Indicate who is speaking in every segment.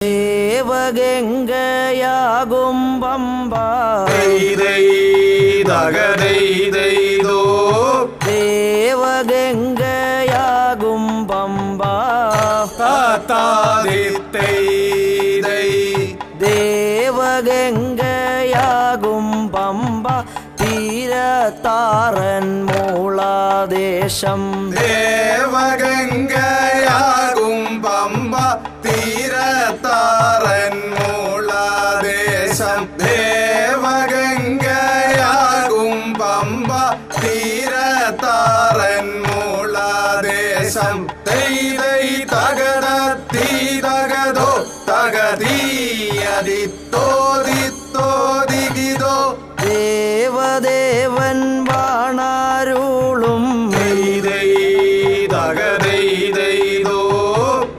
Speaker 1: ദേവഗംഗയാകും പമ്പ ദേവഗംഗയാകും പമ്പ ദേവഗംഗയാകും പമ്പ തീരത്താറൻ മൂളദേശം
Speaker 2: ദേവഗംഗയാകും പമ്പ തീരത്താറൻ മൂളദേശം ദേവഗംഗയാകും പമ്പ തീരത്താറൻ മൂളദേശം തൈതൈ തകതീതകതോ തകതീയതിത്തോദിത്തോദിഗിതോ
Speaker 1: ദേവദേവൻ വാണാരുളും
Speaker 2: തകതൈതൈതോ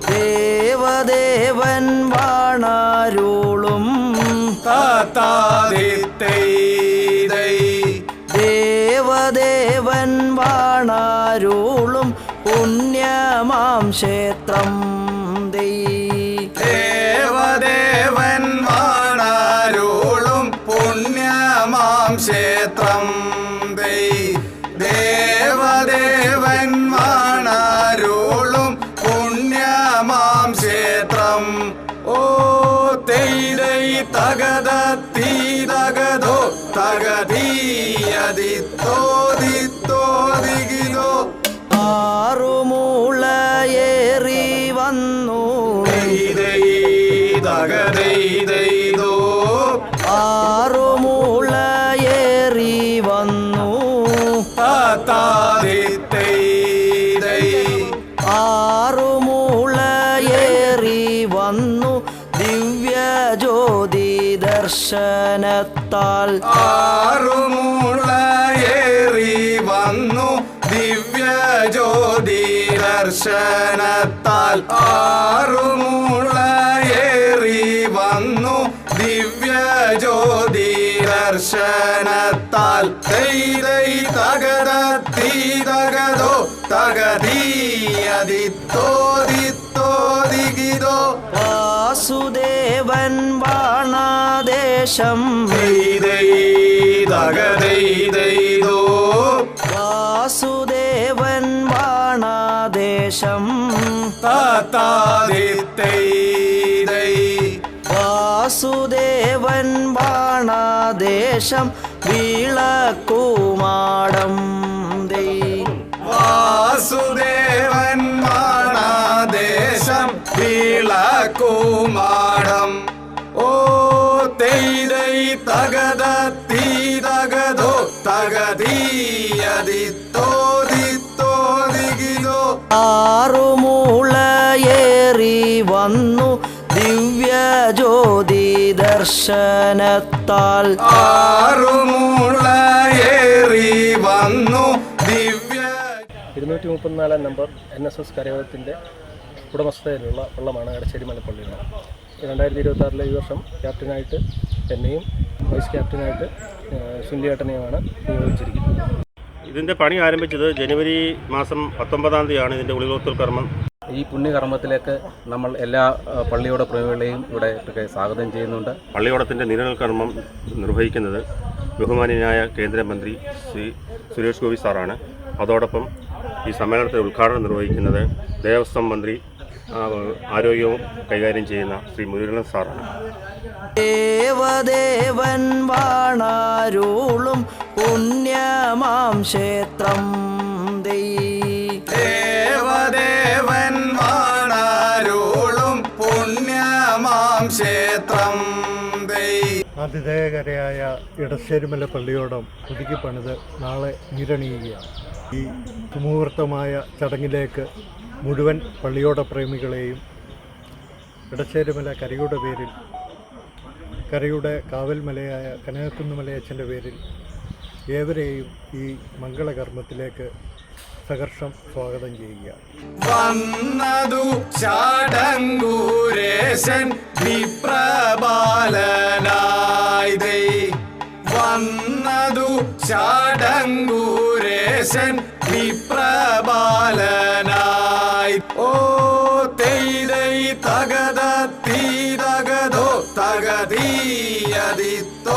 Speaker 1: ദേവദേവൻ വാണാരുളും
Speaker 2: താതാദിത്തൈതൈ
Speaker 1: ദേവദേവൻ വാണാരുളും പുണ്യമാം ക്ഷേത്രം
Speaker 2: ദേവദേവൻ വാണാരുളും പുണ്യമാം ക്ഷേത്രം ദേവദേവൻ വാണാരുളും പുണ്യമാം ക്ഷേത്രം ഓ തൈതൈ തകതീതകതോ തകതീയതിത്തോദിത്തോദിഗിതോ
Speaker 1: ആറുമൂളയേറി വന്നു
Speaker 2: തകതൈതൈതോ
Speaker 1: ആറുമൂളയേറി വന്നു
Speaker 2: താതാദിത്തൈതൈ
Speaker 1: ആറുമൂളയേറി വന്നു ദിവ്യജ്യോതി ദർശനത്താൽ
Speaker 2: ആറുമൂളയേറി വന്നു ദിവ്യജ്യോതി ദർശനത്താൽ ആറുമൂളയേറി വന്നു ദിവ്യജ്യോതി ദർശനത്താൽ തൈതൈ തകതീതകതോ തകതീയതിത്തോദിത്തോദിഗിതോ
Speaker 1: വാസുദേവൻ വാണാദേശം
Speaker 2: തകതൈതൈതോ
Speaker 1: വാസുദേവൻ വാണാദേശം
Speaker 2: താതാദിത്തൈതൈ
Speaker 1: വാസുദേവൻ വാണാദേശം വീളക്കൂമാടം
Speaker 2: വാസുദേവൻ വാണാദേശം വീളക്കൂമാടം ഓ തൈതൈ തകതീതകതോ തകതീയതിത്തോദിത്തോദിഗിതോ
Speaker 1: ആറുമൂളയേറി വന്നു ദിവ്യജ്യോതി ദർശനത്താൽ
Speaker 2: ആറുമൂളയേറി വന്നു ദിവ്യ
Speaker 3: 234 നമ്പർ NSS കരയോഗത്തിൻ്റെ ഉടമസ്ഥതയിലുള്ള വള്ളമാണ് എടശ്ശേരി മലപ്പള്ളിയിൽ. 2026 ഈ വർഷം ക്യാപ്റ്റനായിട്ട് എന്നെയും വൈസ് ക്യാപ്റ്റനായിട്ട് സുനിലേട്ടനെയുമാണ് നിയോഗിച്ചിരിക്കുന്നത്.
Speaker 4: ഇതിൻ്റെ പണി ആരംഭിച്ചത് ജനുവരി മാസം 19-ാം തീയതിയാണ് ഇതിൻ്റെ ഉളികോത്തൽ കർമ്മം.
Speaker 5: ഈ പുണ്യകർമ്മത്തിലേക്ക് നമ്മൾ എല്ലാ പള്ളിയോട പ്രേമികളെയും ഇവിടെ സ്വാഗതം ചെയ്യുന്നുണ്ട്.
Speaker 4: പള്ളിയോടത്തിൻ്റെ നിലനിൽ കർമ്മം നിർവഹിക്കുന്നത് ബഹുമാന്യനായ കേന്ദ്രമന്ത്രി ശ്രീ സുരേഷ് ഗോപി സാറാണ്. അതോടൊപ്പം ഈ സമ്മേളനത്തിൽ ഉദ്ഘാടനം നിർവഹിക്കുന്നത് ദേവസ്വം മന്ത്രി ആരോഗ്യവും കൈകാര്യം ചെയ്യുന്ന ശ്രീ മുരളീധരൻ സാറാണ്.
Speaker 1: ദേവദേവൻ വാണാരുളും പുണ്യമാം ക്ഷേത്രം
Speaker 2: ദേവദേവൻ വാണാരുളും പുണ്യമാം ക്ഷേത്രം
Speaker 6: ആതിഥേയകരയായ ഇടശ്ശേരിമല പള്ളിയോടം പുതുക്കി പണിത് നാളെ നീരണിയുകയാണ്. ഈ സുമുഹൂർത്തമായ ചടങ്ങിലേക്ക് മുഴുവൻ പള്ളിയോട പ്രേമികളെയും ഇടശ്ശേരിമല കരയുടെ പേരിൽ, കരയുടെ കാവൽമലയായ കനകക്കുന്നുമലയച്ഛൻ്റെ പേരിൽ ഏവരെയും ഈ മംഗളകർമ്മത്തിലേക്ക് സഹർഷം സ്വാഗതം ചെയ്യുക.
Speaker 2: വന്നതു ചടങ്കൂരേശൻ വിപ്രബാലനായി വന്നതു ചടങ്കൂരേശൻ വിപ്രബാലനായി ഓ തൈതൈ തകതീ ജഗതീയതിത്തോ